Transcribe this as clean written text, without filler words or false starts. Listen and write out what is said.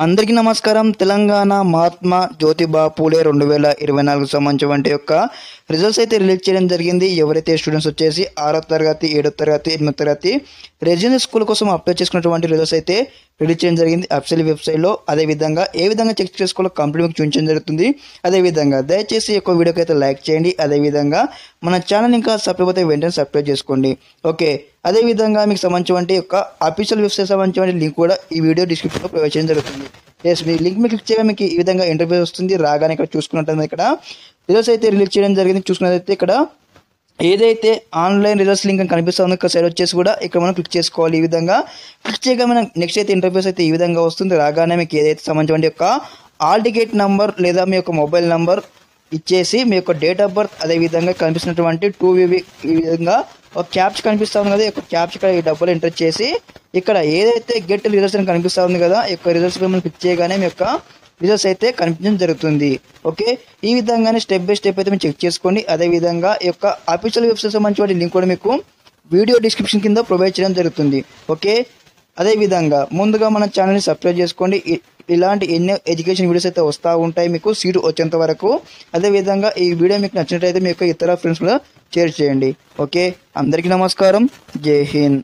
అందరికీ నమస్కారం. తెలంగాణ మహాత్మా జ్యోతిబా పూలే 2024 సంబంధించిన యొక్క రిజల్ట్స్ అయితే రిలీజ్ చేయడం జరిగింది. ఎవరైతే స్టూడెంట్స్ వచ్చేసి 6వ తరగతి 7వ తరగతి 8వ తరగతి రెసిడెన్షియల్ స్కూల్ కోసం అప్లై చేసుకున్నటువంటి రిజల్ట్స్ అయితే రిలీజ్ చేయడం జరిగింది అఫీషియల్ వెబ్సైట్లో. అదేవిధంగా ఏ విధంగా చెక్ చేసుకోవాలో కంప్లీట్ మీకు చూపించడం జరుగుతుంది. అదేవిధంగా దయచేసి ఒక వీడియోకి అయితే లైక్ చేయండి. అదేవిధంగా మన ఛానల్ ఇంకా సబ్స్క్రైబ్ అయితే వెంటనే సబ్స్క్రైబ్ చేసుకోండి. ఓకే, అదేవిధంగా మీకు సంబంధించిన యొక్క అఫీషియల్ వెబ్సైట్ సంబంధించిన లింక్ కూడా ఈ వీడియో డిస్క్రిప్షన్లో ప్రొవైడ్ చేయడం జరుగుతుంది. ఎస్, మీ లింక్ మీద క్లిక్ చేయగా మీకు ఈ విధంగా ఇంటర్ఫేస్ వస్తుంది. రాగానే ఇక్కడ చూసుకున్నట్టు ఇక్కడ రిజల్ట్స్ అయితే రిలీజ్ చేయడం జరిగింది. చూసుకున్నట్లయితే ఇక్కడ ఏదైతే ఆన్లైన్ రిజల్ట్స్ లింక్ అని కనిపిస్తుందో ఇక్కడ సైడ్ వచ్చేసి కూడా ఇక్కడ మనం క్లిక్ చేసుకోవాలి. ఈ విధంగా క్లిక్ చేయగా మనం నెక్స్ట్ అయితే ఇంటర్ఫేస్ అయితే ఈ విధంగా వస్తుంది. రాగానే మీకు ఏదైతే సంబంధించిన యొక్క ఆల్ టికెట్ నంబర్ లేదా మీ యొక్క మొబైల్ నంబర్ ఇచ్చేసి మీ యొక్క డేట్ ఆఫ్ బర్త్ అదేవిధంగా కనిపిస్తున్నటువంటి 2VV ఈ విధంగా ఒక క్యాప్చ్ కనిపిస్తూ ఉంది కదా, ఈ యొక్క క్యాప్చ్ ఇక్కడ ఈ డబ్బులు ఎంటర్ చేసి ఇక్కడ ఏదైతే గెట్ రిజల్ట్స్ అని కనిపిస్తూ ఉంది కదా, ఈ యొక్క రిజల్ట్స్ మనం క్లిక్ చేయగానే మీ యొక్క రిజల్ట్స్ అయితే కనిపించడం జరుగుతుంది. ఓకే, ఈ విధంగానే స్టెప్ బై స్టెప్ అయితే మీరు చెక్ చేసుకోండి. అదేవిధంగా ఈ యొక్క అఫీషియల్ వెబ్సైట్ సంబంధించిన లింక్ కూడా మీకు వీడియో డిస్క్రిప్షన్ కింద ప్రొవైడ్ చేయడం జరుగుతుంది. ఓకే, అదేవిధంగా ముందుగా మన ఛానల్ని సబ్స్క్రైబ్ చేసుకోండి. ఇలాంటి ఎన్నో ఎడ్యుకేషన్ వీడియోస్ అయితే వస్తూ ఉంటాయి మీకు సీట్ వచ్చేంత వరకు. అదేవిధంగా ఈ వీడియో మీకు నచ్చినట్లయితే మీ యొక్క ఇతర ఫ్రెండ్స్ కూడా షేర్ చేయండి. ఓకే, అందరికీ నమస్కారం. జై హింద్.